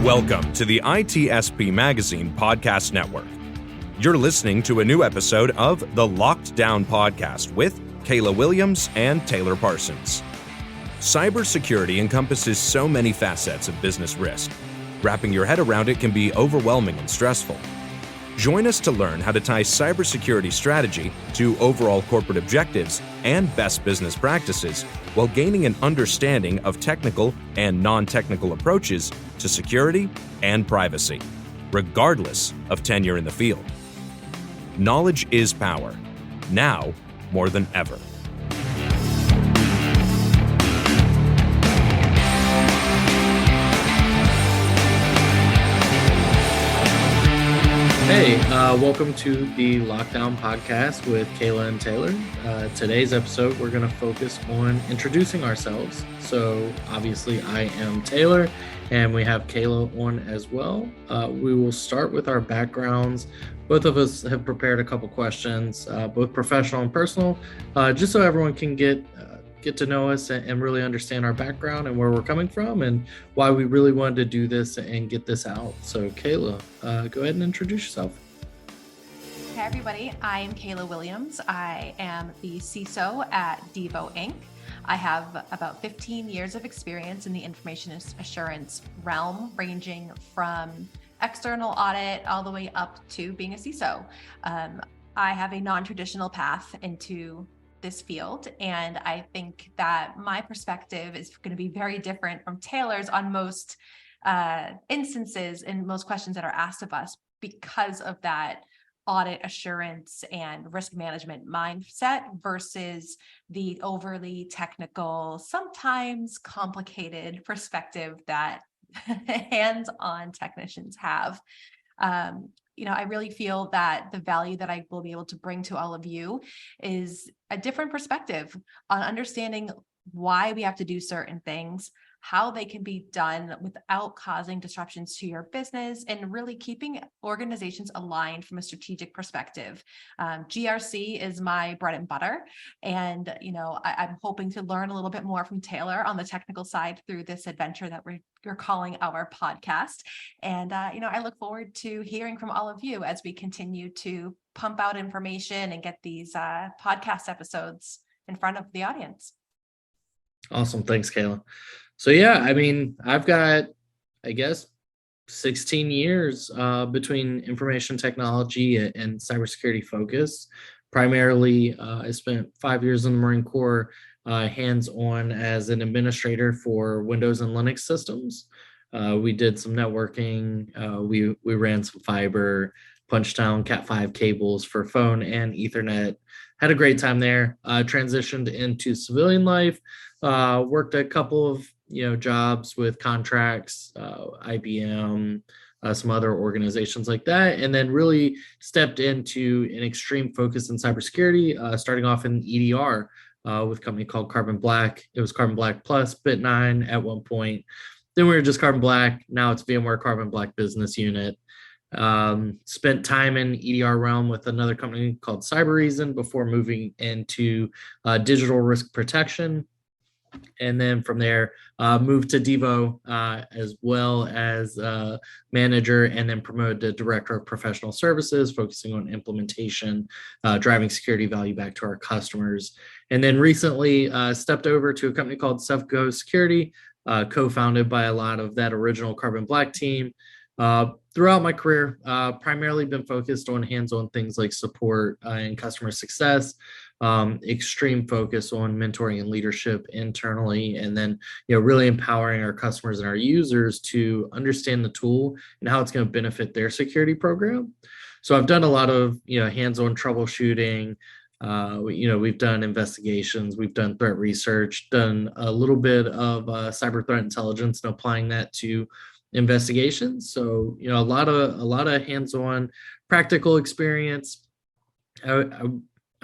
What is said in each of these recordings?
Welcome to the ITSP Magazine Podcast Network. You're listening to a new episode of the Locked Down Podcast with Kayla Williams and Taylor Parsons. Cybersecurity encompasses so many facets of business risk. Wrapping your head around it can be overwhelming and stressful. Join us to learn how to tie cybersecurity strategy to overall corporate objectives and best business practices while gaining an understanding of technical and non-technical approaches to security and privacy, regardless of tenure in the field. Knowledge is power, now more than ever. Hey, welcome to the Lockdown Podcast with Kayla and Taylor. Today's episode, we're going to focus on introducing ourselves. So obviously I am Taylor and we have Kayla on as well. We will start with our backgrounds. Both of us have prepared a couple questions, both professional and personal, just so everyone can get to know us and really understand our background and where we're coming from and why we really wanted to do this and get this out. So Kayla, go ahead and introduce yourself. Hey everybody, I am Kayla Williams. I am the CISO at Devo Inc. I have about 15 years of experience in the information assurance realm, ranging from external audit all the way up to being a CISO. I have a non-traditional path into this field, and I think that my perspective is going to be very different from Taylor's on most instances and most questions that are asked of us because of that audit assurance and risk management mindset versus the overly technical, sometimes complicated perspective that hands-on technicians have. I really feel that the value that I will be able to bring to all of you is a different perspective on understanding why we have to do certain things, how they can be done without causing disruptions to your business, and really keeping organizations aligned from a strategic perspective. GRC is my bread and butter. And, I'm hoping to learn a little bit more from Taylor on the technical side through this adventure that we're calling our podcast. And, I look forward to hearing from all of you as we continue to pump out information and get these podcast episodes in front of the audience. Awesome. Thanks, Kayla. So I've got, 16 years between information technology and cybersecurity focus. Primarily, I spent 5 years in the Marine Corps, hands-on as an administrator for Windows and Linux systems. We did some networking. We ran some fiber, punched down Cat5 cables for phone and Ethernet. Had a great time there. Transitioned into civilian life. Worked a couple of jobs with contracts, IBM, some other organizations like that, and then really stepped into an extreme focus in cybersecurity, starting off in EDR with a company called Carbon Black. It was Carbon Black Plus, Bit9 at one point. Then we were just Carbon Black. Now it's VMware Carbon Black Business Unit. Spent time in EDR realm with another company called Cybereason before moving into digital risk protection. And then from there, moved to Devo as well as manager, and then promoted to director of professional services, focusing on implementation, driving security value back to our customers. And then recently stepped over to a company called Sevco Security, co-founded by a lot of that original Carbon Black team. Throughout my career, primarily been focused on hands-on things like support and customer success. Extreme focus on mentoring and leadership internally, and then really empowering our customers and our users to understand the tool and how it's going to benefit their security program. So I've done a lot of hands-on troubleshooting. We've done investigations, we've done threat research, done a little bit of cyber threat intelligence and applying that to investigations. So a lot of hands-on practical experience.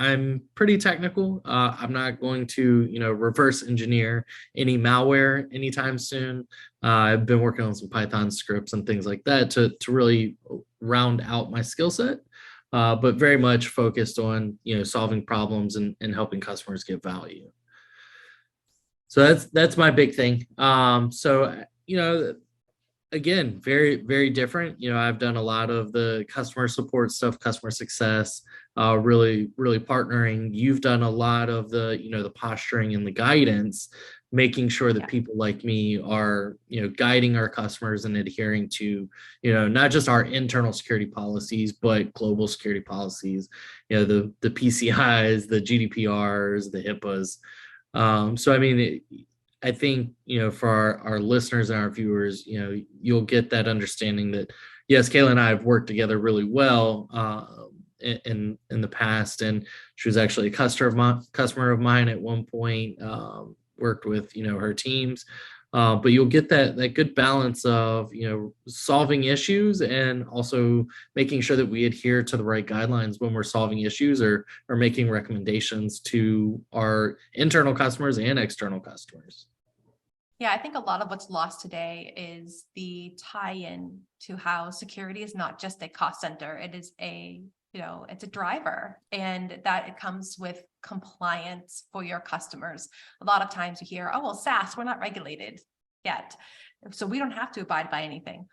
I'm pretty technical. I'm not going to, reverse engineer any malware anytime soon. I've been working on some Python scripts and things like that to really round out my skill set, but very much focused on, solving problems and helping customers get value. So that's my big thing. Again, very, very different. I've done a lot of the customer support stuff, customer success, really, really partnering. You've done a lot of the posturing and the guidance, making sure that Yeah. people like me are, guiding our customers and adhering to, not just our internal security policies, but global security policies, the PCIs, the GDPRs, the HIPAAs. So, I mean, I think, for our listeners and our viewers, you'll get that understanding that, yes, Kayla and I have worked together really well in the past. And she was actually a customer of mine at one point, worked with, her teams. But you'll get that good balance of, solving issues and also making sure that we adhere to the right guidelines when we're solving issues or making recommendations to our internal customers and external customers. Yeah, I think a lot of what's lost today is the tie-in to how security is not just a cost center. It is it's a driver, and that it comes with compliance for your customers. A lot of times you hear, oh, well, SaaS, we're not regulated yet, so we don't have to abide by anything.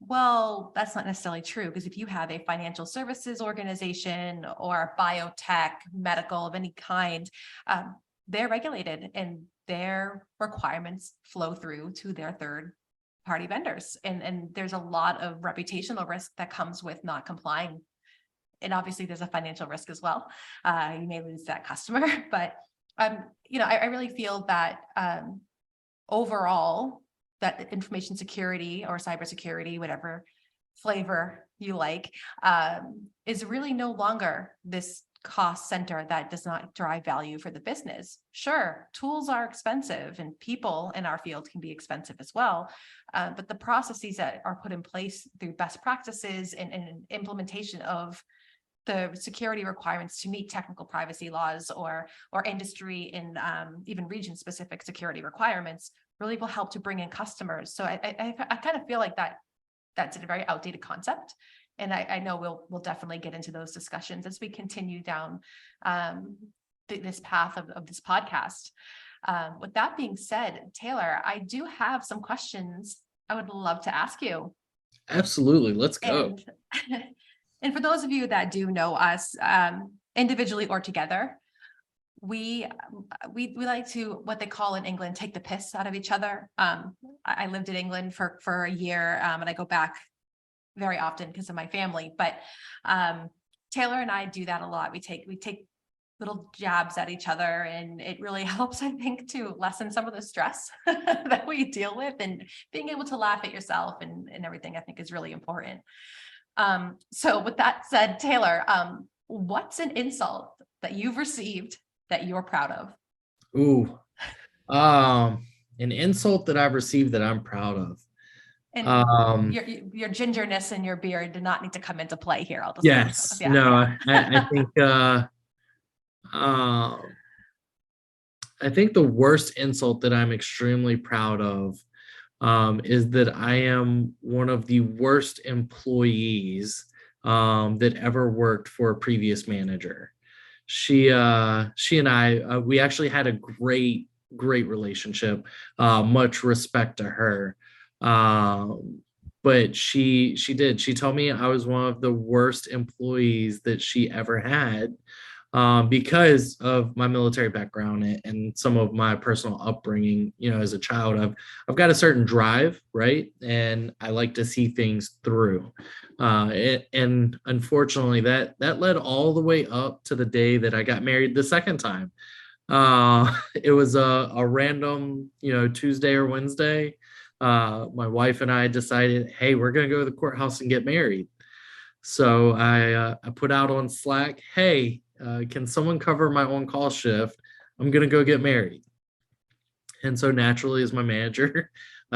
Well, that's not necessarily true, because if you have a financial services organization or biotech, medical of any kind, they're regulated and their requirements flow through to their third party vendors. And there's a lot of reputational risk that comes with not complying. And obviously there's a financial risk as well. You may lose that customer, but I really feel that overall, that information security or cybersecurity, whatever flavor you like, is really no longer this cost center that does not drive value for the business. Sure, tools are expensive and people in our field can be expensive as well. But the processes that are put in place through best practices and implementation of the security requirements to meet technical privacy laws or industry and even region specific security requirements really will help to bring in customers. So I kind of feel like that's a very outdated concept. And I know we'll definitely get into those discussions as we continue down this path of this podcast. With that being said, Taylor, I do have some questions I would love to ask you. Absolutely. Let's go. And for those of you that do know us individually or together, we like to, what they call in England, take the piss out of each other. I lived in England for a year, and I go back very often because of my family. But Taylor and I do that a lot. We take little jabs at each other, and it really helps, I think, to lessen some of the stress that we deal with, and being able to laugh at yourself and everything, I think, is really important. So with that said, Taylor, what's an insult that you've received that you're proud of? Ooh, an insult that I've received that I'm proud of. And your gingerness and your beard did not need to come into play here. I'll just yes, yeah. no, I think I think the worst insult that I'm extremely proud of is that I am one of the worst employees that ever worked for a previous manager. She and I, we actually had a great relationship, much respect to her. But she told me I was one of the worst employees that she ever had, because of my military background and some of my personal upbringing. As a child, I've got a certain drive, right? And I like to see things through. And unfortunately, that led all the way up to the day that I got married the second time. It was a random, Tuesday or Wednesday. My wife and I decided, hey, we're going to go to the courthouse and get married. So I put out on Slack, hey, can someone cover my on-call shift? I'm going to go get married. And so naturally, as my manager,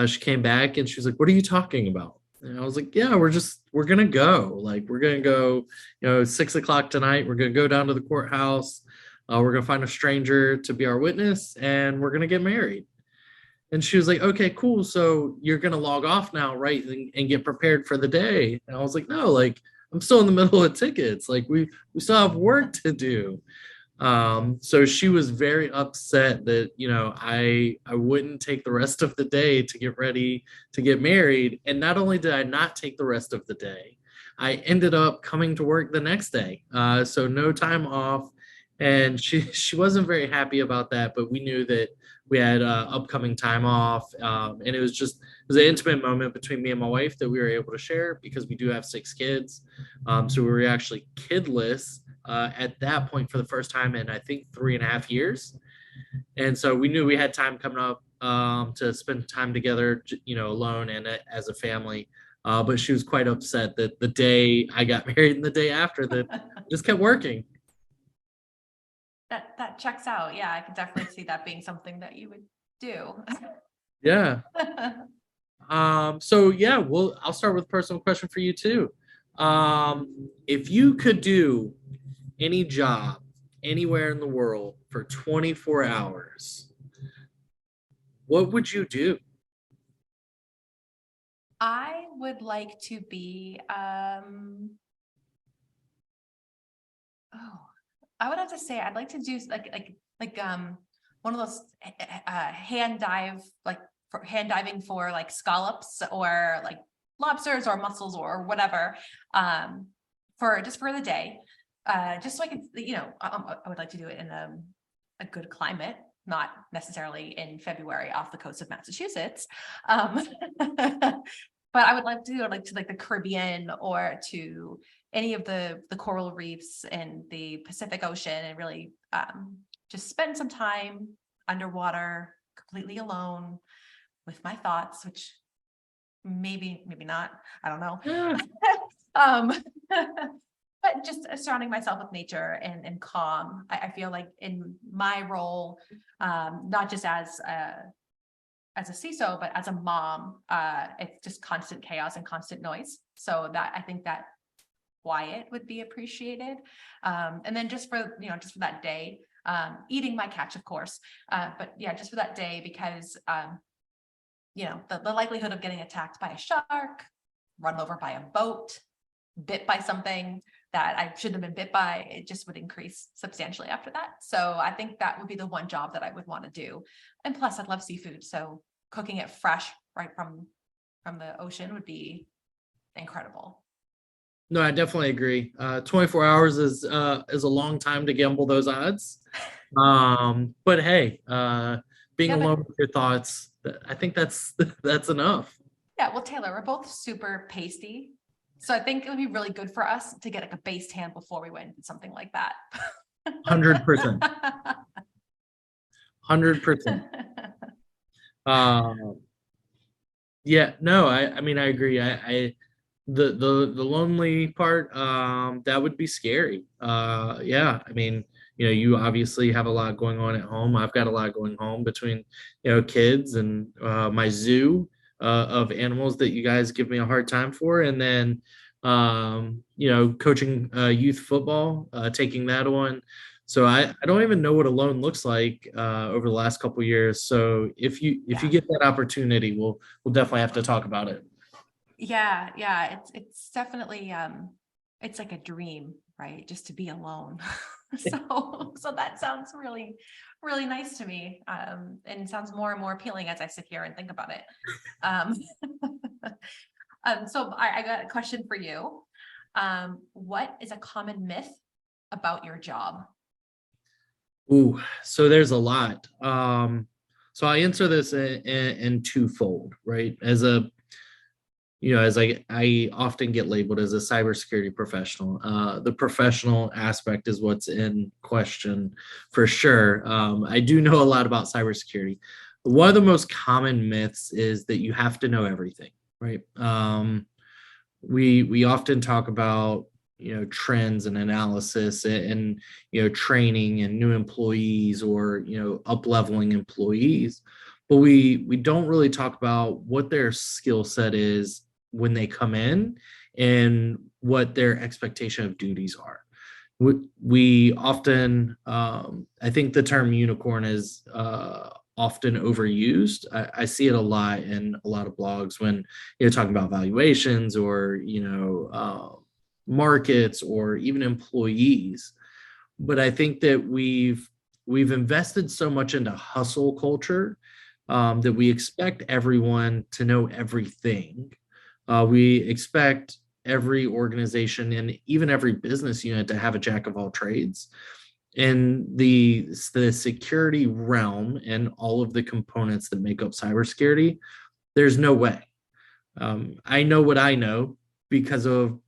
she came back and she was like, what are you talking about? And I was like, yeah, we're going to go. Like, we're going to go, 6:00 tonight. We're going to go down to the courthouse. We're going to find a stranger to be our witness, and we're going to get married. And she was like, okay, cool. So you're going to log off now, right? And get prepared for the day. And I was like, no, like, I'm still in the middle of tickets. Like, we still have work to do. So she was very upset that, I wouldn't take the rest of the day to get ready to get married. And not only did I not take the rest of the day, I ended up coming to work the next day. So no time off. And she wasn't very happy about that, but we knew that we had upcoming time off. And it was an intimate moment between me and my wife that we were able to share because we do have 6 kids. So we were actually kidless at that point for the first time in I think 3.5 years. And so we knew we had time coming up to spend time together, alone and as a family. But she was quite upset that the day I got married and the day after that just kept working. That checks out. Yeah, I could definitely see that being something that you would do. Yeah. So yeah, I'll start with a personal question for you too. If you could do any job anywhere in the world for 24 hours, what would you do? I would like to be, I would have to say I'd like to do one of those hand diving for like scallops or like lobsters or mussels or whatever, for the day. Just so I could, I would like to do it in a good climate, not necessarily in February off the coast of Massachusetts. But I would like to go to the Caribbean or to any of the coral reefs in the Pacific Ocean and really just spend some time underwater, completely alone with my thoughts, which maybe not, I don't know. Yeah. But just surrounding myself with nature and calm. I feel like in my role, not just as a CISO, but as a mom, it's just constant chaos and constant noise. So that I think that quiet would be appreciated. And then just for that day, eating my catch, of course. But yeah, just for that day, because the likelihood of getting attacked by a shark, run over by a boat, bit by something that I shouldn't have been bit by, it just would increase substantially after that. So I think that would be the one job that I would want to do. And plus I'd love seafood. So cooking it fresh right from the ocean would be incredible. No, I definitely agree. 24 hours is a long time to gamble those odds. But hey, being alone with your thoughts, I think that's enough. Yeah, well, Taylor, we're both super pasty. So I think it would be really good for us to get like a based hand before we went and something like that. 100%. 100%. Yeah, no, I mean, I agree. The lonely part, that would be scary. Yeah, I mean, you obviously have a lot going on at home. I've got a lot going home between, kids and my zoo of animals that you guys give me a hard time for. And then, coaching youth football, taking that on. So I don't even know what alone looks like over the last couple of years. So if you get that opportunity, we'll definitely have to talk about it. Yeah. It's definitely it's like a dream, right? Just to be alone. So that sounds really, really nice to me. And sounds more and more appealing as I sit here and think about it. So I got a question for you. What is a common myth about your job? Ooh, so there's a lot. So I answer this in twofold, right? As I often get labeled as a cybersecurity professional. The professional aspect is what's in question for sure. I do know a lot about cybersecurity. One of the most common myths is that you have to know everything, right? We often talk about trends and analysis and training and new employees or up leveling employees, but we don't really talk about what their skill set is when they come in and what their expectation of duties are. We often, I think the term unicorn is often overused. I see it a lot in a lot of blogs when you're talking about valuations or markets or even employees. but I think that we've invested so much into hustle culture, that we expect everyone to know everything. We expect every organization and even every business unit to have a jack of all trades. In the security realm and all of the components that make up cybersecurity, there's no way. I know what I know because of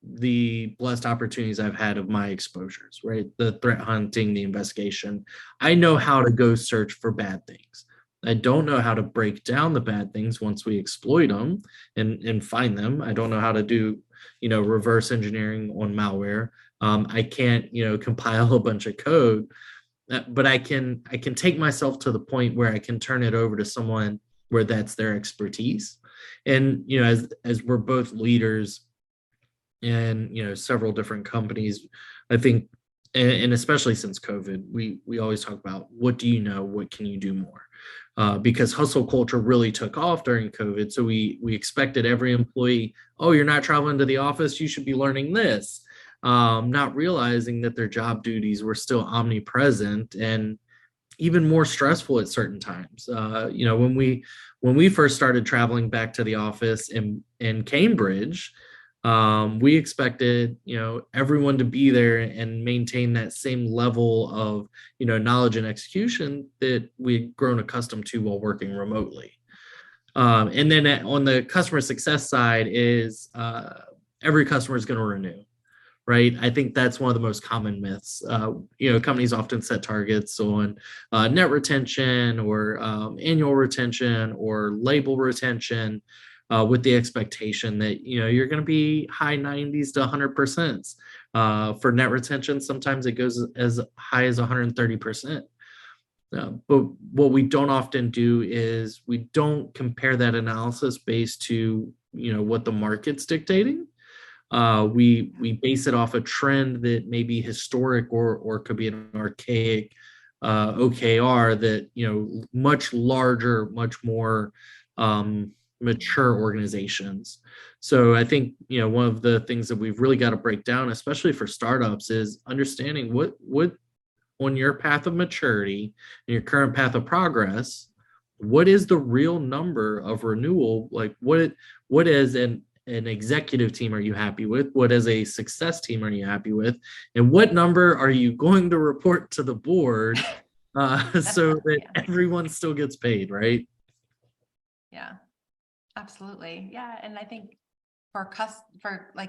the blessed opportunities I've had of my exposures, right? The threat hunting, the investigation. I know how to go search for bad things. I don't know how to break down the bad things once we exploit them and find them. I don't know how to do, reverse engineering on malware. I can't, compile a bunch of code, but I can take myself to the point where I can turn it over to someone where that's their expertise. And as we're both leaders in several different companies, I think, and especially since COVID, we always talk about what do you know, what can you do more, because hustle culture really took off during COVID. So we expected every employee, oh, you're not traveling to the office, you should be learning this, not realizing that their job duties were still omnipresent and even more stressful at certain times. When we first started traveling back to the office in Cambridge, we expected everyone to be there and maintain that same level of knowledge and execution that we'd grown accustomed to while working remotely. And then on the customer success side is every customer is going to renew. Right. I think that's one of the most common myths. Companies often set targets on net retention or annual retention or label retention, with the expectation that, you're going to be high 90s to 100%. For net retention, sometimes it goes as high as 130%. But what we don't often do is we don't compare that analysis based to, what the market's dictating. We base it off a trend that may be historic or could be an archaic OKR that much larger, much more mature organizations. So I think one of the things that we've really got to break down, especially for startups, is understanding what on your path of maturity and your current path of progress, what is the real number of renewal? Like what is an executive team are you happy with? What as a success team are you happy with? And what number are you going to report to the board so that everyone still gets paid, right? Yeah, absolutely. Yeah. And I think for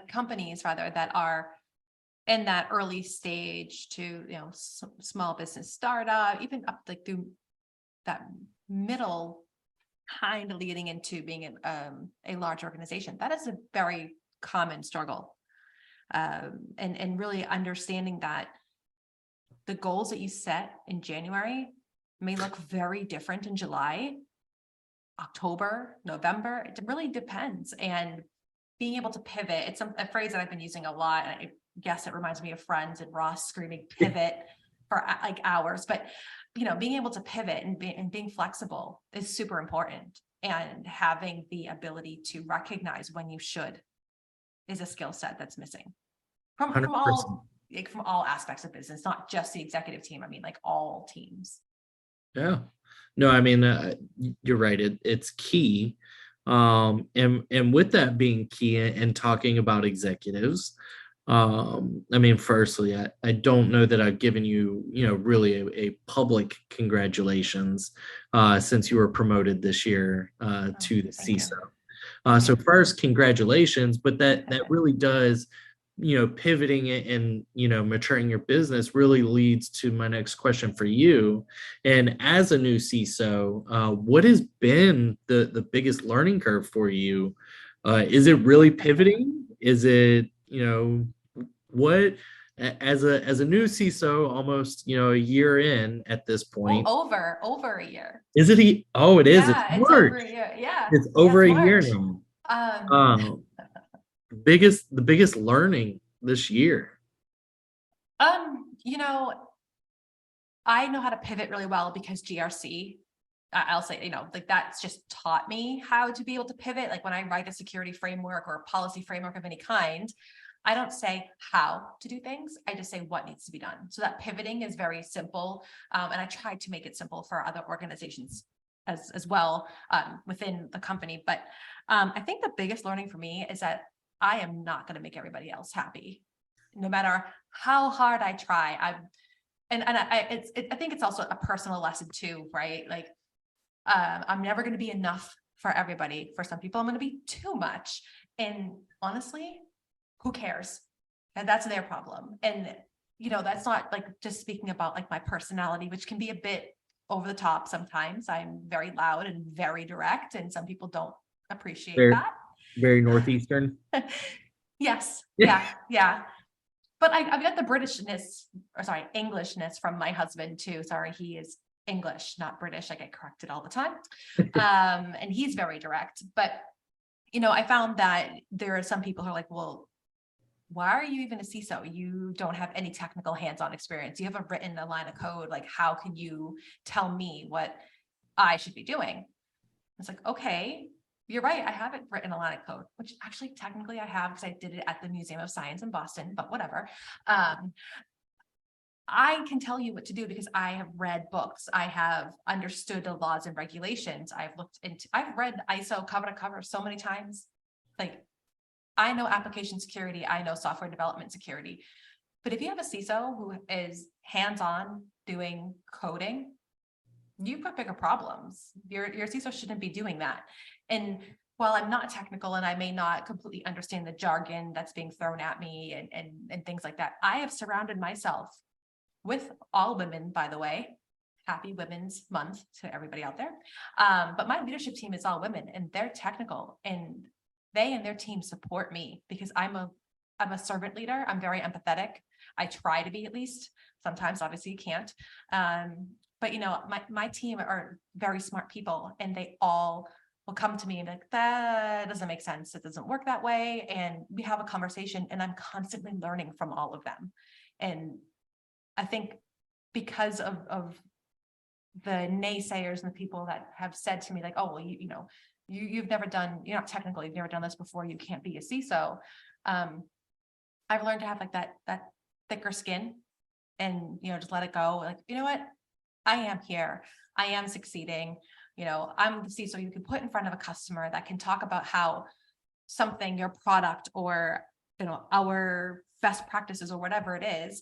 companies rather that are in that early stage to, small business startup, even up through that middle kind of leading into being a large organization. That is a very common struggle. And really understanding that the goals that you set in January may look very different in July, October, November. It really depends. And being able to pivot, it's a phrase that I've been using a lot. And I guess it reminds me of Friends and Ross screaming pivot for like hours, but being able to pivot and being flexible is super important, and having the ability to recognize when you should is a skill set that's missing from all aspects of business, not just the executive team. I mean, like all teams. Yeah, no, I mean, you're right. It's key. And with that being key and talking about executives, I mean, firstly, I don't know that I've given you, really a public congratulations since you were promoted this year to the CISO. So first, congratulations, but that really does, pivoting it and, maturing your business really leads to my next question for you. And as a new CISO, what has been the biggest learning curve for you? Is it really pivoting? Is it, what as a new CISO, almost a year in at this point? Over a year. Is it? Oh, it is. Yeah, it's over a year. Yeah, it's over a year March. now. The biggest learning this year. I know how to pivot really well because GRC. I'll say, like that's just taught me how to be able to pivot. Like when I write a security framework or a policy framework of any kind, I don't say how to do things. I just say what needs to be done. So that pivoting is very simple. And I tried to make it simple for other organizations as well within the company. But I think the biggest learning for me is that I am not going to make everybody else happy, no matter how hard I try. I think it's also a personal lesson too, right? Like, I'm never going to be enough for everybody. For some people, I'm going to be too much. And honestly, who cares? And that's their problem. And, that's not like just speaking about like my personality, which can be a bit over the top sometimes. I'm very loud and very direct, and some people don't appreciate that. Very Northeastern. Yes. Yeah. But I've got the Englishness from my husband too. Sorry, he is English, not British. I get corrected all the time. And he's very direct. But, I found that there are some people who are like, well, why are you even a CISO? You don't have any technical hands-on experience. You haven't written a line of code. Like, how can you tell me what I should be doing? It's like, okay, you're right. I haven't written a line of code, which actually technically I have, because I did it at the Museum of Science in Boston, but whatever. I can tell you what to do because I have read books. I have understood the laws and regulations. I've read ISO cover to cover so many times. Like, I know application security. I know software development security. But if you have a CISO who is hands-on doing coding, you've got bigger problems. Your CISO shouldn't be doing that. And while I'm not technical and I may not completely understand the jargon that's being thrown at me and things like that, I have surrounded myself with all women, by the way. Happy Women's Month to everybody out there. But my leadership team is all women, and they're technical, and they and their team support me because I'm a servant leader. I'm very empathetic. I try to be, at least. Sometimes, obviously, you can't. But my team are very smart people, and they all will come to me and be like, that doesn't make sense. It doesn't work that way. And we have a conversation, and I'm constantly learning from all of them. And I think because of the naysayers and the people that have said to me like, oh, well, you're not technical, you've never done this before, you can't be a CISO. I've learned to have like that thicker skin and, just let it go. Like, you know what? I am here. I am succeeding. I'm the CISO you can put in front of a customer that can talk about how something, your product, or, our best practices or whatever it is,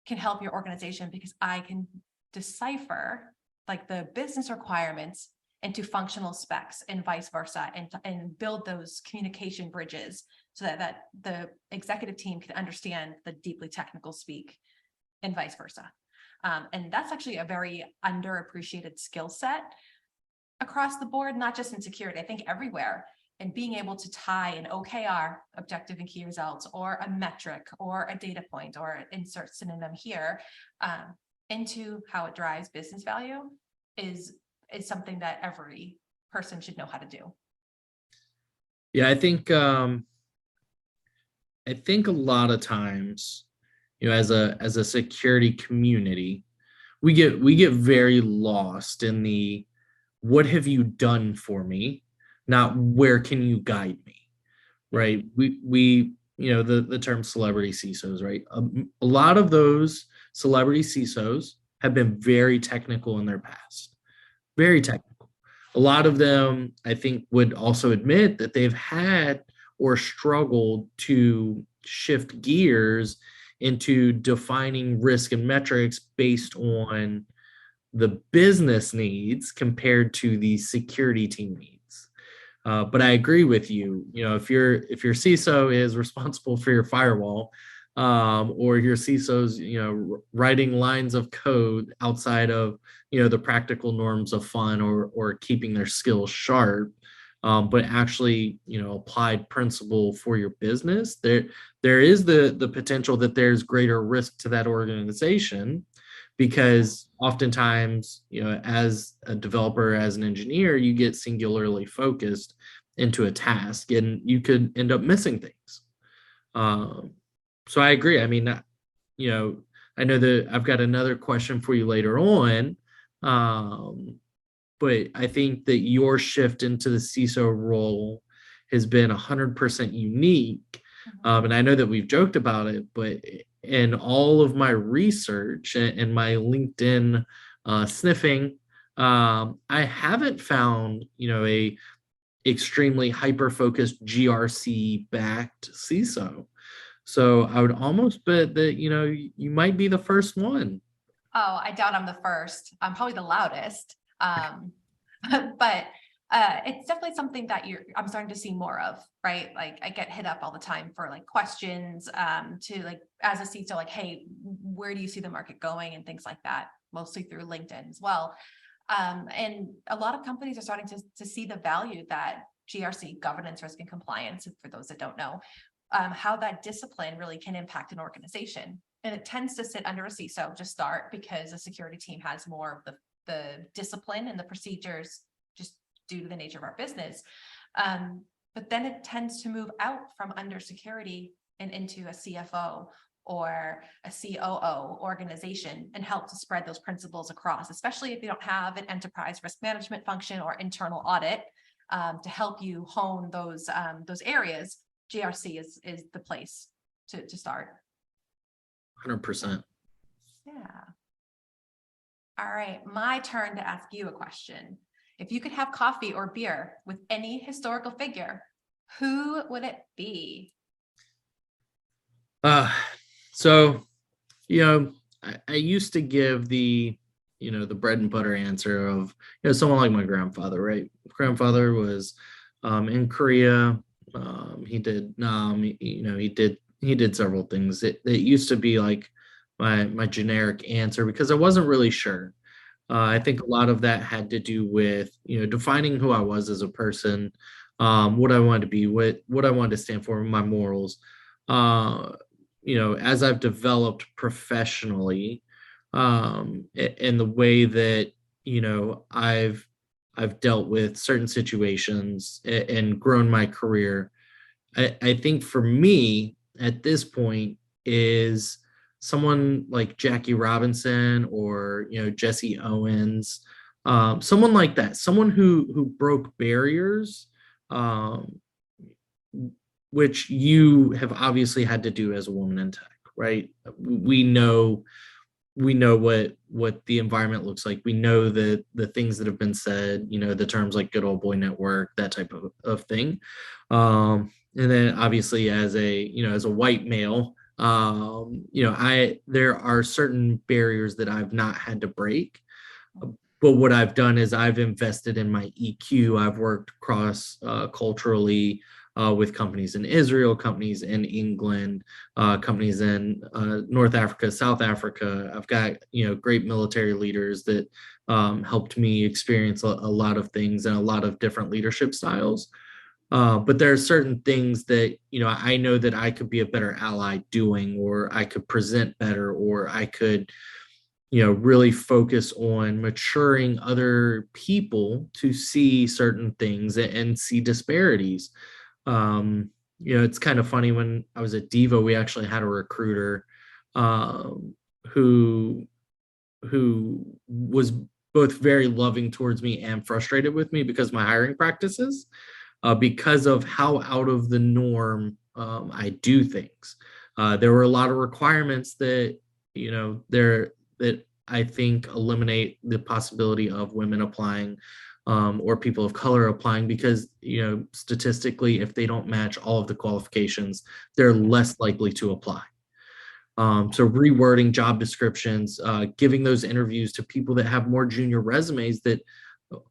can help your organization, because I can decipher like the business requirements into functional specs and vice versa, and build those communication bridges so that the executive team can understand the deeply technical speak and vice versa. And that's actually a very underappreciated skill set across the board, not just in security, I think everywhere. And being able to tie an OKR, objective and key results, or a metric, or a data point, or insert synonym here, into how it drives business value is something that every person should know how to do. Yeah, I think a lot of times, as a security community, we get very lost in the what have you done for me, not where can you guide me, right? We the term celebrity CISOs, right? A lot of those celebrity CISOs have been very technical in their past, very technical. A lot of them, I think, would also admit that they've had or struggled to shift gears into defining risk and metrics based on the business needs compared to the security team needs. But I agree with you. If your CISO is responsible for your firewall, or your CISO's, writing lines of code outside of, the practical norms of fun or keeping their skills sharp, but actually, applied principle for your business, there is the potential that there's greater risk to that organization, because oftentimes, as a developer, as an engineer, you get singularly focused into a task, and you could end up missing things. So I agree. I mean, I know that I've got another question for you later on, but I think that your shift into the CISO role has been 100% unique, And I know that we've joked about it, but in all of my research and my LinkedIn sniffing, I haven't found, a extremely hyper-focused GRC backed CISO. So I would almost bet that, you might be the first one. Oh, I doubt I'm the first. I'm probably the loudest. But it's definitely something that I'm starting to see more of, right? Like I get hit up all the time for like questions to like as a CISO, like, hey, where do you see the market going and things like that, mostly through LinkedIn as well. And a lot of companies are starting to see the value that GRC, governance, risk, and compliance, for those that don't know, how that discipline really can impact an organization. And it tends to sit under a CISO to start because a security team has more of the discipline and the procedures just due to the nature of our business. But then it tends to move out from under security and into a CFO or a COO organization and help to spread those principles across, especially if you don't have an enterprise risk management function or internal audit to help you hone those areas. GRC is the place to start. 100%. Yeah. All right, my turn to ask you a question. If you could have coffee or beer with any historical figure, who would it be? So, I used to give the bread and butter answer of, someone like my grandfather, right? Grandfather was in Korea. He did, he did several things. It used to be like my generic answer because I wasn't really sure. I think a lot of that had to do with, defining who I was as a person, what I wanted to be, what I wanted to stand for, my morals. As I've developed professionally, and the way that, I've dealt with certain situations and grown my career, I think for me at this point is someone like Jackie Robinson or Jesse Owens, someone like that, someone who broke barriers, which you have obviously had to do as a woman in tech, right? We know what the environment looks like. We know the things that have been said, the terms like good old boy network, that type of thing. And then obviously as a white male, there are certain barriers that I've not had to break. But what I've done is I've invested in my EQ. I've worked cross culturally with companies in Israel, companies in England, companies in North Africa, South Africa. I've got, great military leaders that helped me experience a lot of things and a lot of different leadership styles. But there are certain things that, I know that I could be a better ally doing, or I could present better, or I could, really focus on maturing other people to see certain things and see disparities. It's kind of funny, when I was at Devo, we actually had a recruiter who was both very loving towards me and frustrated with me because of my hiring practices, because of how out of the norm I do things. There were a lot of requirements that that I think eliminate the possibility of women applying, or people of color applying, because statistically, if they don't match all of the qualifications, they're less likely to apply. So rewording job descriptions, giving those interviews to people that have more junior resumes that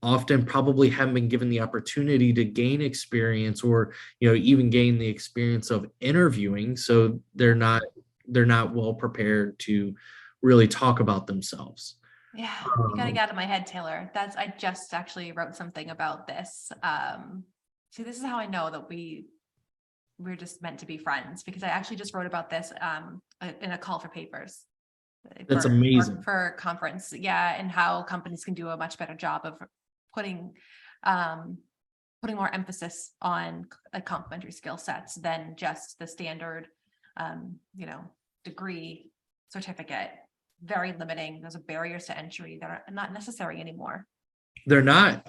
often probably haven't been given the opportunity to gain experience, or even gain the experience of interviewing, so they're not well prepared to really talk about themselves. Yeah, you gotta get out of my head, Taylor. I just actually wrote something about this. See, this is how I know that we're just meant to be friends, because I actually just wrote about this in a call for papers. That's amazing. For conference. Yeah, and how companies can do a much better job of putting more emphasis on complementary skill sets than just the standard, degree, certificate. Very limiting. Those are barriers to entry that are not necessary anymore. They're not.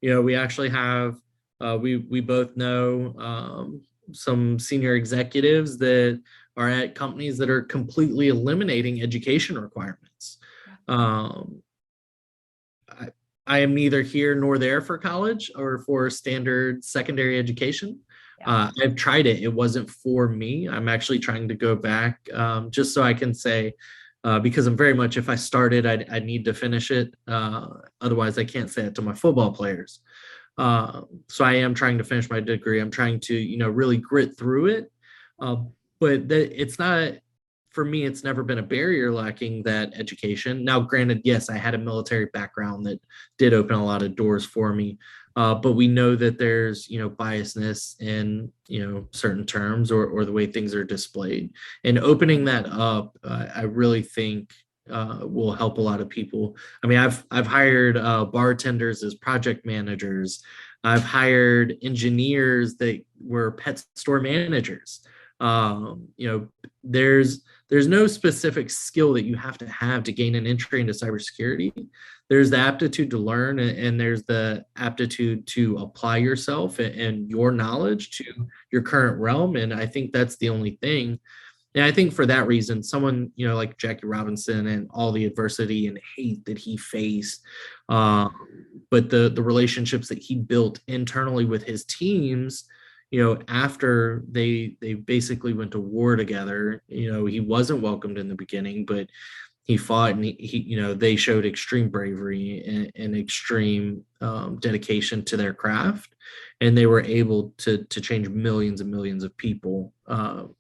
We actually have, we both know some senior executives that are at companies that are completely eliminating education requirements. Um, I am neither here nor there for college or for standard secondary education. I've tried it. It wasn't for me. I'm actually trying to go back just so I can say, because I'm very much, if I started, I need to finish it. Otherwise, I can't say it to my football players. So I am trying to finish my degree. I'm trying to, really grit through it. But it's not, for me, it's never been a barrier lacking that education. Now, granted, yes, I had a military background that did open a lot of doors for me. But we know that there's, biasness in, certain terms or the way things are displayed. And opening that up, I really think will help a lot of people. I mean, I've hired bartenders as project managers. I've hired engineers that were pet store managers. There's no specific skill that you have to gain an entry into cybersecurity. There's the aptitude to learn, and there's the aptitude to apply yourself and your knowledge to your current realm. And I think that's the only thing. And I think for that reason, someone, like Jackie Robinson and all the adversity and hate that he faced, but the relationships that he built internally with his teams, after they basically went to war together, he wasn't welcomed in the beginning, but he fought, and he they showed extreme bravery and extreme dedication to their craft, and they were able to change millions and millions of people.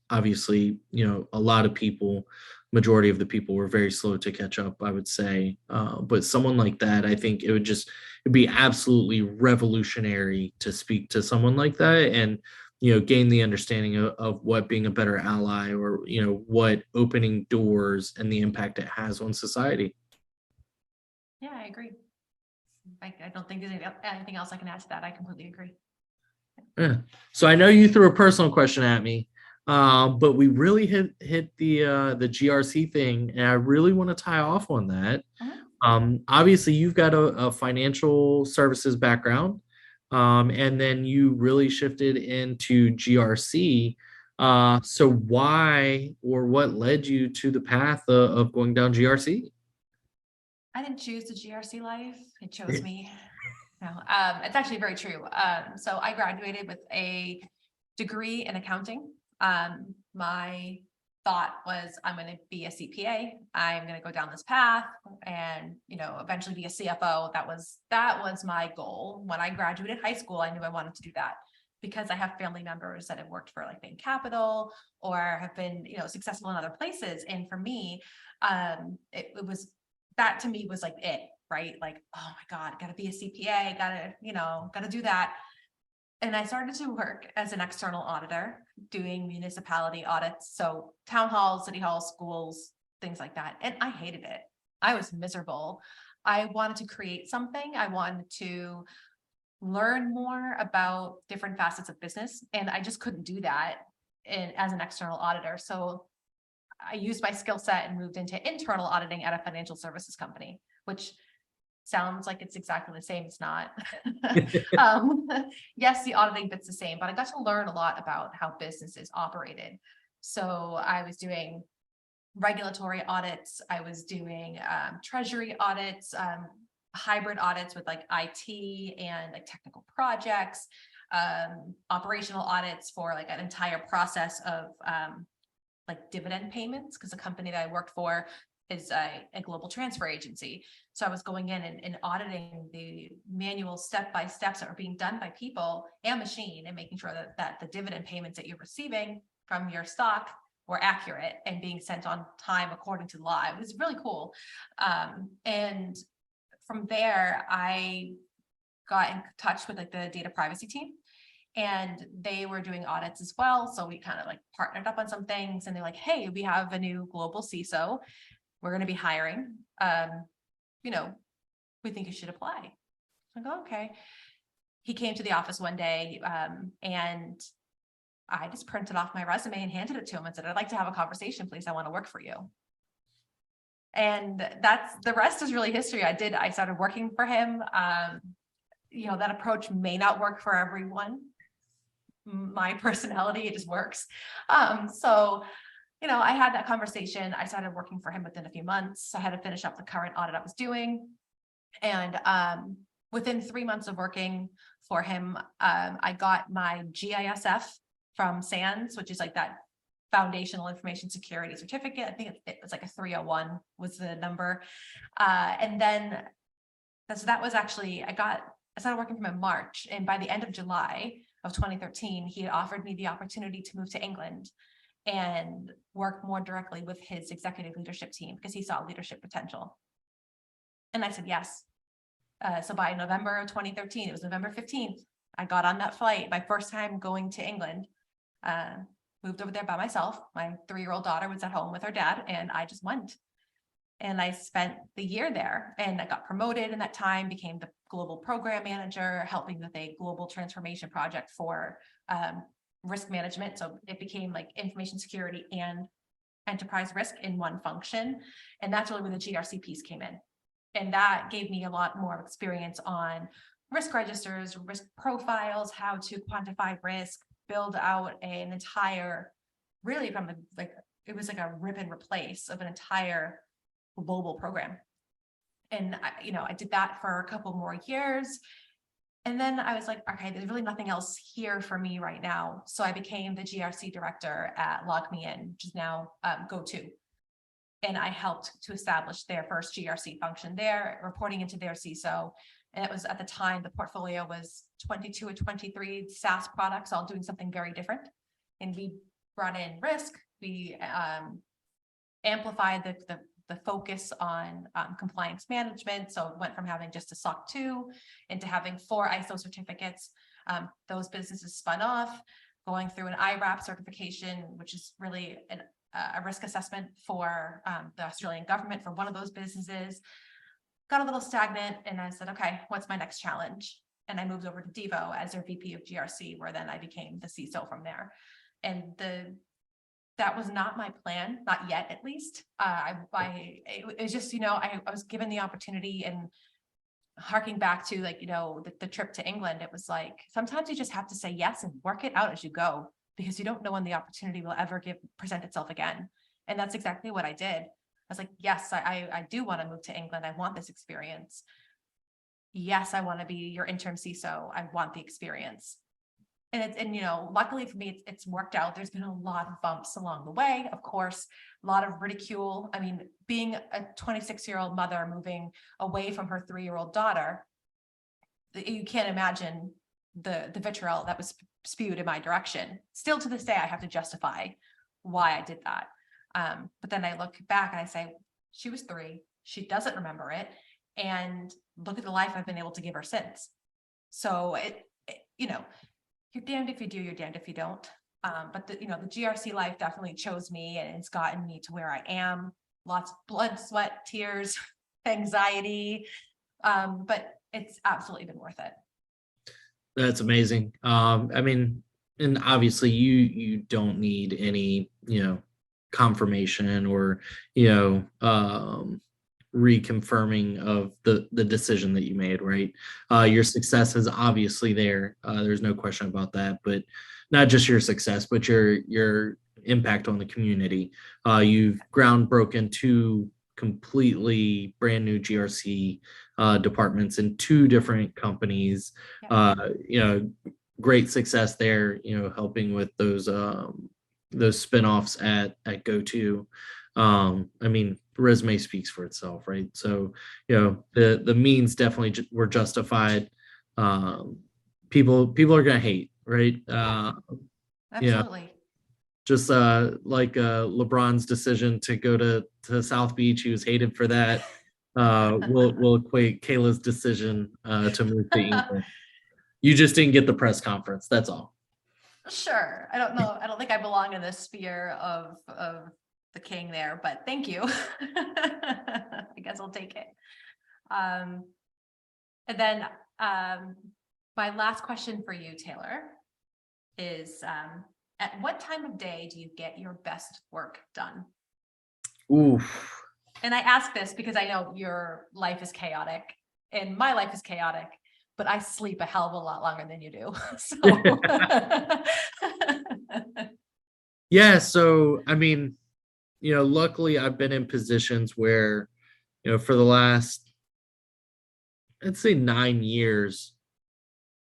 Obviously, a lot of people, majority of the people were very slow to catch up, I would say. But someone like that, I think it'd be absolutely revolutionary to speak to someone like that and gain the understanding of what being a better ally, or what opening doors and the impact it has on society. Yeah, I agree. I don't think there's anything else I can add to that. I completely agree. Yeah. So I know you threw a personal question at me, but we really hit the GRC thing, and I really want to tie off on that. Obviously, you've got a financial services background, and then you really shifted into GRC. So why or what led you to the path of going down GRC? I didn't choose the GRC life. It chose me. No, it's actually very true. So I graduated with a degree in accounting. My thought was, I'm going to be a CPA. I'm going to go down this path and, eventually be a CFO. That was my goal. When I graduated high school, I knew I wanted to do that because I have family members that have worked for like Bain Capital or have been, successful in other places. And for me, it was, that to me was like it, right? Like, oh my God, gotta be a CPA, gotta do that. And I started to work as an external auditor doing municipality audits. So town halls, city halls, schools, things like that. And I hated it. I was miserable. I wanted to create something. I wanted to learn more about different facets of business. And I just couldn't do that as an external auditor. So I used my skill set and moved into internal auditing at a financial services company, which sounds like it's exactly the same. It's not. Yes, the auditing bit's the same, but I got to learn a lot about how businesses operated. So I was doing regulatory audits. I was doing treasury audits, hybrid audits with like IT and like technical projects, operational audits for like an entire process of like dividend payments, because the company that I worked for is a global transfer agency. So I was going in and auditing the manual step-by-steps that were being done by people and machine, and making sure that the dividend payments that you're receiving from your stock were accurate and being sent on time according to law. It was really cool. And from there, I got in touch with like the data privacy team, and they were doing audits as well. So we kind of like partnered up on some things, and they're like, hey, we have a new global CISO. We're going to be hiring. We think you should apply. I go, okay. He came to the office one day, and I just printed off my resume and handed it to him and said, I'd like to have a conversation, please. I want to work for you. And that's, the rest is really history. I started working for him. That approach may not work for everyone. my personality. It just works. So, I had that conversation. I started working for him within a few months. I had to finish up the current audit I was doing. And within 3 months of working for him, I got my GISF from SANS, which is like that Foundational Information Security Certificate. I think it was like a 301 was the number. And then, so that was actually, I started working from him in March. And by the end of July of 2013, he had offered me the opportunity to move to England and work more directly with his executive leadership team because he saw leadership potential. And I said, yes. So by November of 2013, it was November 15th, I got on that flight, my first time going to England, moved over there by myself. My 3-year-old daughter was at home with her dad, and I just went. And I spent the year there, and I got promoted in that time, became the global program manager, helping with a global transformation project for risk management. So it became like information security and enterprise risk in one function. And that's really where the GRC piece came in. And that gave me a lot more experience on risk registers, risk profiles, how to quantify risk, build out an entire, really from it was like a rip and replace of an entire global program. And I did that for a couple more years. And then I was like, okay, there's really nothing else here for me right now. So I became the GRC director at LogMeIn, which is now GoTo. And I helped to establish their first GRC function there, reporting into their CISO. And it was, at the time, the portfolio was 22 or 23 SaaS products, all doing something very different. And we brought in risk. We amplified the focus on compliance management. So it went from having just a SOC 2 into having 4 ISO certificates. Those businesses spun off, going through an IRAP certification, which is really a risk assessment for the Australian government for one of those businesses. Got a little stagnant, and I said, okay, what's my next challenge? And I moved over to Devo as their VP of GRC, where then I became the CISO from there. And that was not my plan, not yet, at least. It was just, I was given the opportunity, and harking back to the trip to England, it was like, sometimes you just have to say yes and work it out as you go, because you don't know when the opportunity will ever present itself again. And that's exactly what I did. I was like, yes, I do want to move to England. I want this experience. Yes, I want to be your interim CISO. I want the experience. And luckily for me, it's worked out. There's been a lot of bumps along the way, of course, a lot of ridicule. I mean, being a 26-year-old mother moving away from her 3-year-old daughter, you can't imagine the vitriol that was spewed in my direction. Still to this day, I have to justify why I did that. But then I look back and I say, she was 3, she doesn't remember it. And look at the life I've been able to give her since. So you're damned if you do, you're damned if you don't. But the GRC life definitely chose me, and it's gotten me to where I am. Lots of blood, sweat, tears, anxiety. But it's absolutely been worth it. That's amazing. I mean, and obviously you don't need any, confirmation or, reconfirming of the decision that you made, right? Your success is obviously there. There's no question about that, but not just your success, but your impact on the community. You've groundbroken 2 completely brand new GRC departments in 2 different companies. Yeah. Great success there, helping with those spinoffs at GoTo. I mean, resume speaks for itself, right? So, the means definitely were justified. People are gonna hate, right? Absolutely. Just like LeBron's decision to go to South Beach, he was hated for that. We'll equate Kayla's decision to move to England. You just didn't get the press conference. That's all. Sure. I don't know. I don't think I belong in the sphere of the king there, but thank you. I guess I'll take it. And then my last question for you, Taylor, is at what time of day do you get your best work done? Oof. And I ask this because I know your life is chaotic and my life is chaotic, but I sleep a hell of a lot longer than you do. So Yeah. So, I mean, luckily I've been in positions where, for the last, I'd say 9 years,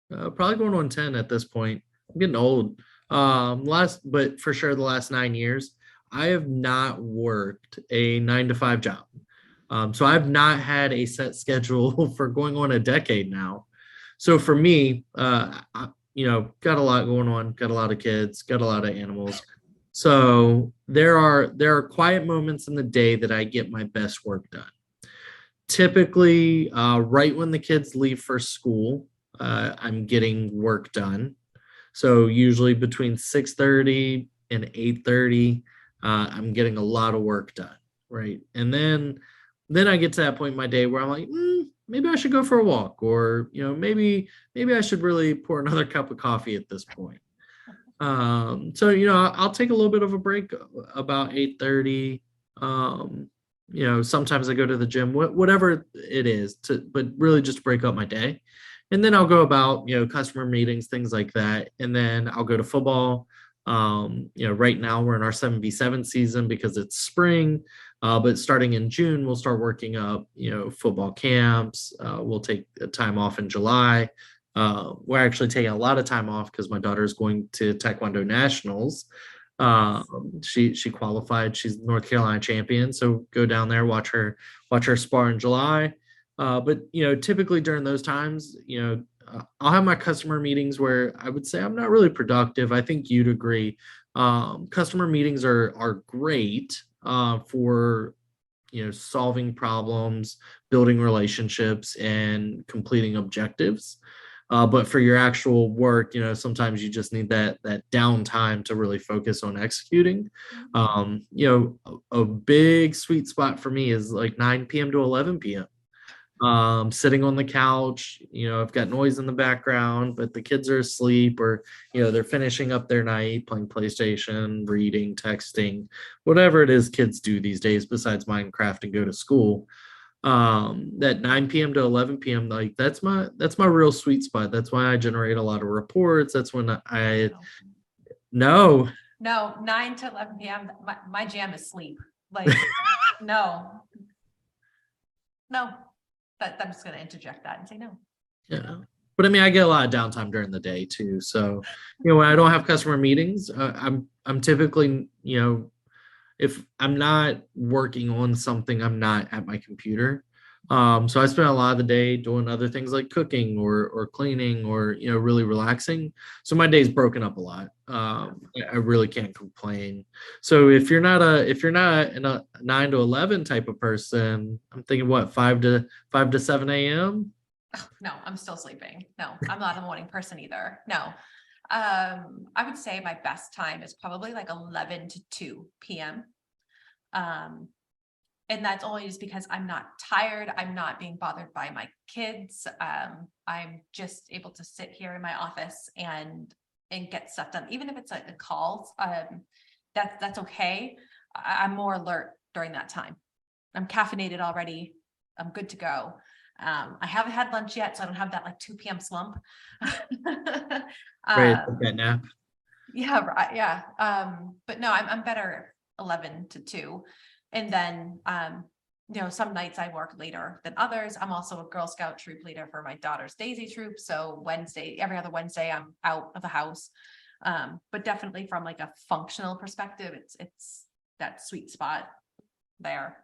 probably going on 10 at this point. I'm getting old. But for sure the last 9 years, I have not worked a 9 to 5 job. So I've not had a set schedule for going on a decade now. So for me, got a lot going on, got a lot of kids, got a lot of animals. So there are quiet moments in the day that I get my best work done. Typically, right when the kids leave for school, I'm getting work done. So usually between 6:30 and 8:30, I'm getting a lot of work done, right? And then I get to that point in my day where I'm like, maybe I should go for a walk, or maybe I should really pour another cup of coffee at this point. So I'll take a little bit of a break about 8:30. Sometimes I go to the gym, whatever it is, but really just break up my day. And then I'll go about, customer meetings, things like that. And then I'll go to football. Right now we're in our 7v7 season because it's spring. But starting in June, we'll start working up, football camps. We'll take time off in July. We're actually taking a lot of time off because my daughter is going to Taekwondo Nationals. She qualified. She's North Carolina champion. So go down there, watch her spar in July. But typically during those times, I'll have my customer meetings where I would say I'm not really productive. I think you'd agree. Customer meetings are great for solving problems, building relationships, and completing objectives. But for your actual work, sometimes you just need that downtime to really focus on executing. A big sweet spot for me is like 9 p.m. to 11 p.m. Sitting on the couch, I've got noise in the background, but the kids are asleep, or they're finishing up their night, playing PlayStation, reading, texting, whatever it is kids do these days besides Minecraft and go to school. That 9 p.m. to 11 p.m., like that's my real sweet spot. That's why I generate a lot of reports. That's when no 9 to 11 p.m. My jam is sleep. Like no. But I'm just going to interject that and say no. Yeah. But I mean, I get a lot of downtime during the day too. So, when I don't have customer meetings, I'm typically, if I'm not working on something, I'm not at my computer. So I spend a lot of the day doing other things like cooking or cleaning or, really relaxing. So my day's broken up a lot. I really can't complain. So if you're not in a 9 to 11 type of person, I'm thinking what, 5 to 7 a.m. No, I'm still sleeping. No, I'm not a morning person either. No. I would say my best time is probably like 11 to 2 p.m. And that's only just because I'm not tired. I'm not being bothered by my kids. I'm just able to sit here in my office and get stuff done. Even if it's like the calls, that's okay. I'm more alert during that time. I'm caffeinated already. I'm good to go. I haven't had lunch yet, so I don't have that like 2 p.m. slump. Right, that nap. Yeah, right. Yeah. But no, I'm better 11 to 2. And then, some nights I work later than others. I'm also a Girl Scout troop leader for my daughter's Daisy troop. So every other Wednesday, I'm out of the house. But definitely from like a functional perspective, it's that sweet spot there.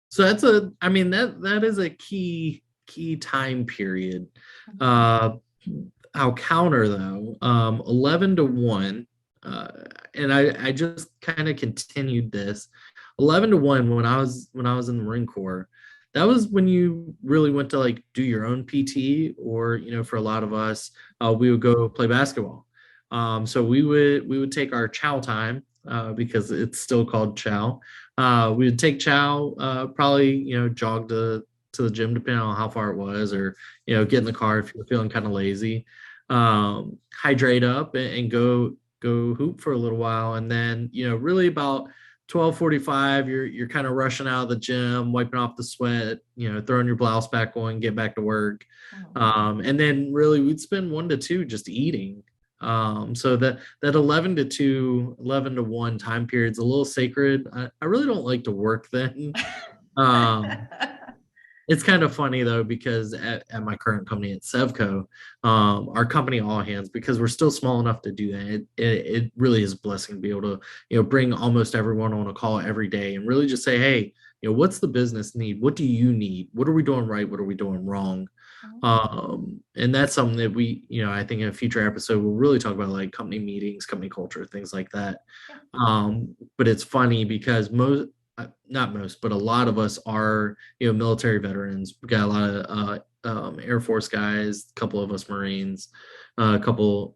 So that is a key time period. I'll counter though, 11 to 1, and I just kind of continued this 11 to 1 when I was in the Marine Corps. That was when you really went to like do your own PT, or for a lot of us, we would go play basketball. So we would take our chow time, because it's still called chow. We would take chow, probably jog to the gym depending on how far it was, or get in the car if you're feeling kind of lazy. Hydrate up and go hoop for a little while, and then really about 12:45, you're kind of rushing out of the gym, wiping off the sweat, throwing your blouse back on, get back to work. And then really we'd spend 1 to 2 just eating. So that 11 to 2, 11 to 1 time period's a little sacred. I really don't like to work then. It's kind of funny though, because at my current company at Sevco, our company all hands, because we're still small enough to do that. It really is a blessing to be able to, bring almost everyone on a call every day and really just say, hey, what's the business need? What do you need? What are we doing right? What are we doing wrong? And that's something that we, I think in a future episode, we'll really talk about, like company meetings, company culture, things like that. But it's funny because not most, but a lot of us are, military veterans. We got a lot of Air Force guys, a couple of us Marines, a couple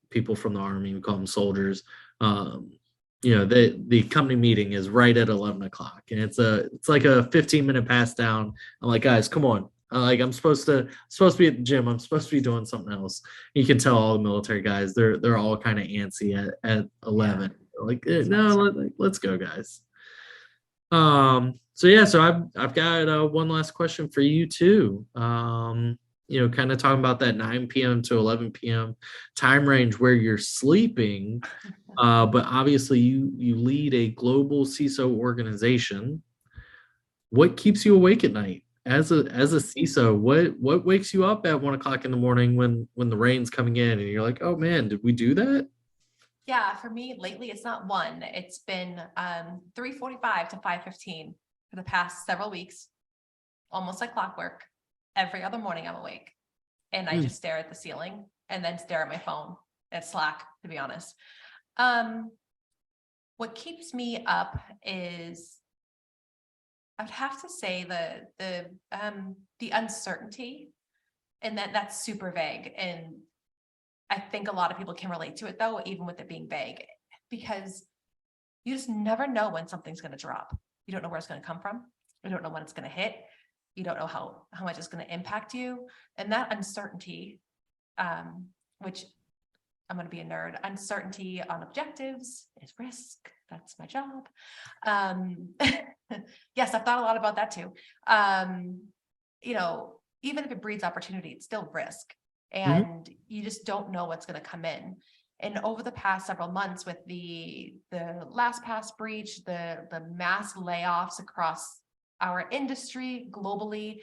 people from the Army. We call them soldiers. The company meeting is right at 11 o'clock, and it's like a 15-minute pass down. I'm like, guys, come on. I'm supposed to be at the gym. I'm supposed to be doing something else. You can tell all the military guys, they're all kind of antsy at 11. Like, no, let's go, guys. So I've got one last question for you too. Kind of talking about that 9 p.m. to 11 p.m. time range where you're sleeping. But obviously you lead a global CISO organization. What keeps you awake at night as a CISO? What wakes you up at 1 o'clock in the morning when the rain's coming in and you're like, oh man, did we do that? Yeah, for me lately, it's not 1. It's been 3:45 to 5:15 for the past several weeks, almost like clockwork. Every other morning I'm awake and I just stare at the ceiling and then stare at my phone at Slack, to be honest. What keeps me up is, I'd have to say the uncertainty, and that's super vague. And I think a lot of people can relate to it though, even with it being vague, because you just never know when something's going to drop. You don't know where it's going to come from. You don't know when it's going to hit. You don't know how much it's going to impact you. And that uncertainty, which I'm going to be a nerd, uncertainty on objectives is risk. That's my job. Yes, I've thought a lot about that too. Even if it breeds opportunity, it's still risk. And you just don't know what's going to come in. And over the past several months, with the LastPass breach, the mass layoffs across our industry globally,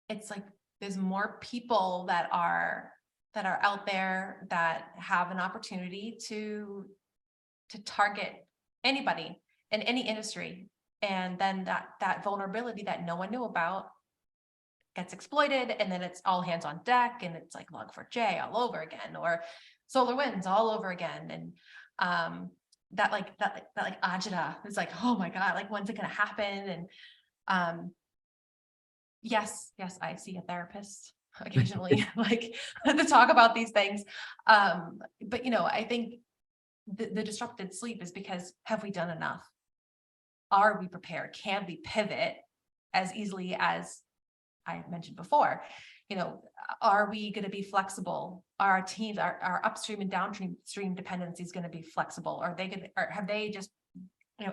it's like there's more people that are out there that have an opportunity to target anybody in any industry, and then that vulnerability that no one knew about gets exploited, and then it's all hands on deck, and it's like Log4j all over again, or SolarWinds all over again. And that agita is like, oh my God, like when's it gonna happen? And yes, I see a therapist occasionally like to talk about these things. But I think the disrupted sleep is because, have we done enough? Are we prepared? Can we pivot as easily as I mentioned before? Are we going to be flexible? Are our teams, our upstream and downstream dependencies going to be flexible? Are they or have they just,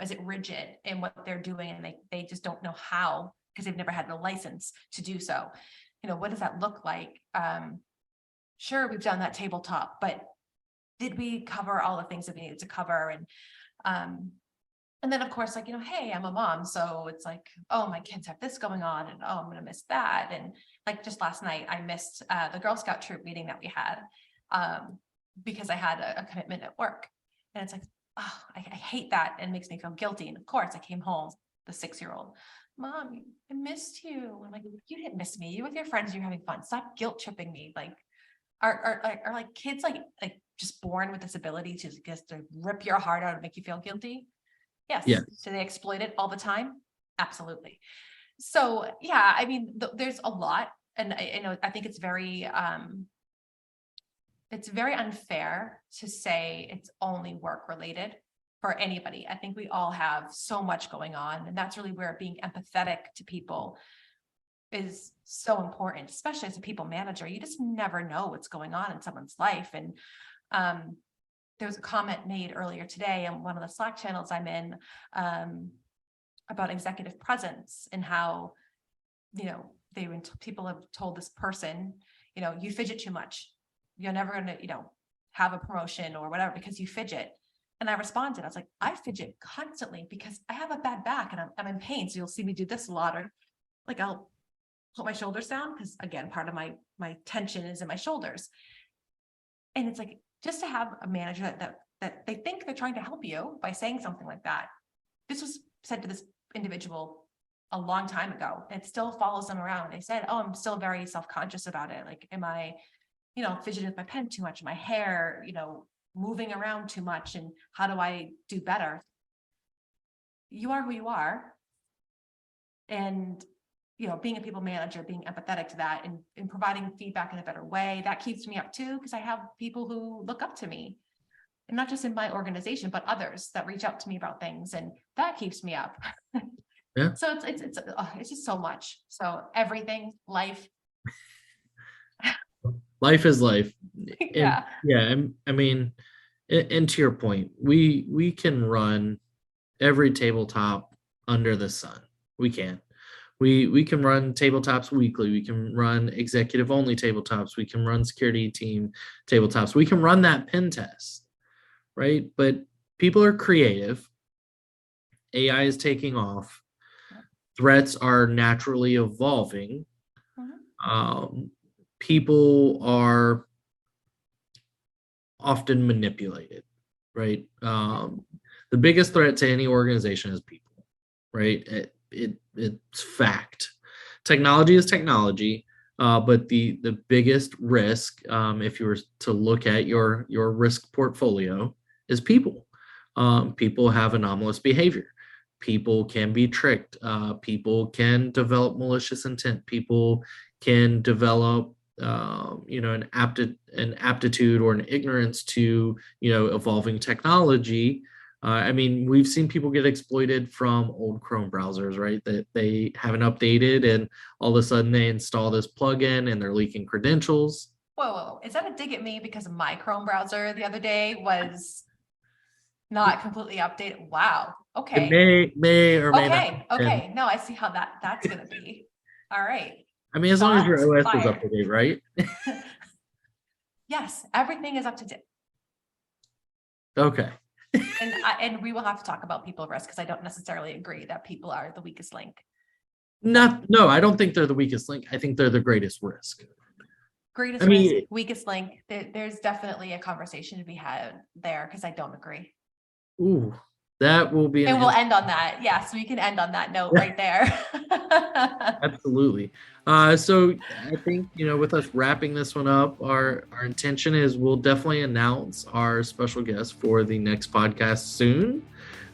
is it rigid in what they're doing, and they just don't know how, because they've never had the license to do so? What does that look like? Sure, we've done that tabletop, but did we cover all the things that we needed to cover? And then of course, like, hey, I'm a mom, so it's like, oh, my kids have this going on, and oh, I'm going to miss that. And like just last night, I missed the Girl Scout troop meeting that we had because I had a commitment at work. And it's like, oh, I hate that. And it makes me feel guilty. And of course, I came home, the 6-year-old, Mom, I missed you. I'm like, you didn't miss me. You're with your friends. You're having fun. Stop guilt tripping me. Like, are like kids like just born with this ability to just to rip your heart out and make you feel guilty? Yes. Do they exploit it all the time? Absolutely. So yeah, I mean, there's a lot, and I think it's very unfair to say it's only work related for anybody. I think we all have so much going on, and that's really where being empathetic to people is so important, especially as a people manager. You just never know what's going on in someone's life. And there was a comment made earlier today on one of the Slack channels I'm in about executive presence and how, people have told this person, you fidget too much. You're never going to, have a promotion or whatever because you fidget. And I responded, I was like, I fidget constantly because I have a bad back and I'm in pain. So you'll see me do this a lot, or like I'll put my shoulders down because again, part of my tension is in my shoulders. And it's like, just to have a manager that they think they're trying to help you by saying something like that. This was said to this individual a long time ago. It still follows them around. They said, oh, I'm still very self-conscious about it. Like, am I, fidgeting with my pen too much, my hair, moving around too much, and how do I do better? You are who you are. And, being a people manager, being empathetic to that and providing feedback in a better way, that keeps me up too, because I have people who look up to me, and not just in my organization, but others that reach out to me about things, and that keeps me up. Yeah. So it's just so much. So everything, life. Life is life. Yeah. I mean, and to your point, we can run every tabletop under the sun. We can. We can run tabletops weekly. We can run executive only tabletops. We can run security team tabletops. We can run that pen test, right? But people are creative. AI is taking off. Threats are naturally evolving. People are often manipulated, right? The biggest threat to any organization is people, right? It's fact. Technology is technology, but the biggest risk, if you were to look at your risk portfolio, is people. People have anomalous behavior. People can be tricked. People can develop malicious intent. People can develop an aptitude or an ignorance to evolving technology. We've seen people get exploited from old Chrome browsers, right? That they haven't updated, and all of a sudden they install this plugin and they're leaking credentials. Whoa. Is that a dig at me because my Chrome browser the other day was not completely updated? Wow. Okay. It may or may not. Okay. No, I see how that's going to be. All right. As long as your OS is fired. up to date, right? Yes, everything is up to date. Okay. And we will have to talk about people risk, because I don't necessarily agree that people are the weakest link. No, I don't think they're the weakest link. I think they're the greatest risk. Greatest risk, weakest link. There's definitely a conversation to be had there, because I don't agree. Ooh, that will be. And we'll end on that. Yeah, so we can end on that note right there. Absolutely. So I think, with us wrapping this one up, our intention is we'll definitely announce our special guest for the next podcast soon.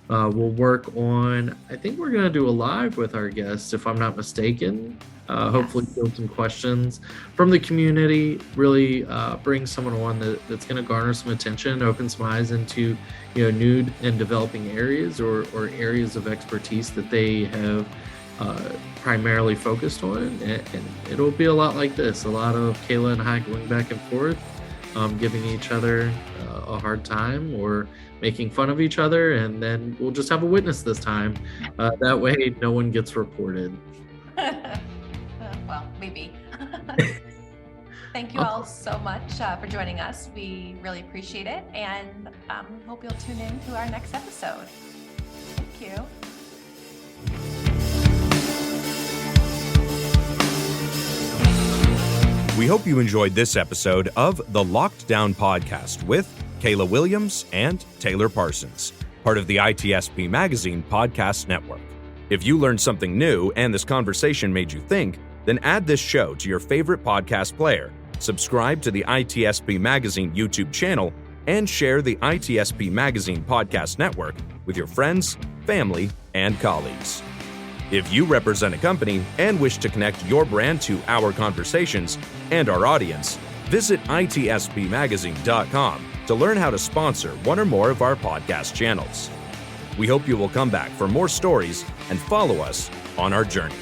We'll work on, I think we're going to do a live with our guests, if I'm not mistaken. Hopefully field some questions from the community, really bring someone on that's going to garner some attention, open some eyes into new and developing areas or areas of expertise that they have primarily focused on. And it'll be a lot like this, a lot of Kayla and I going back and forth, giving each other a hard time or making fun of each other, and then we'll just have a witness this time. That way no one gets reported. Well, maybe. Thank you all so much for joining us. We really appreciate it, and hope you'll tune in to our next episode. Thank you. We hope you enjoyed this episode of the Locked Down Podcast with Kayla Williams and Taylor Parsons, part of the ITSP Magazine podcast network. If you learned something new and this conversation made you think, then add this show to your favorite podcast player, subscribe to the ITSP Magazine YouTube channel, and share the ITSP Magazine podcast network with your friends, family, and colleagues. If you represent a company and wish to connect your brand to our conversations and our audience, visit itspmagazine.com to learn how to sponsor one or more of our podcast channels. We hope you will come back for more stories and follow us on our journey.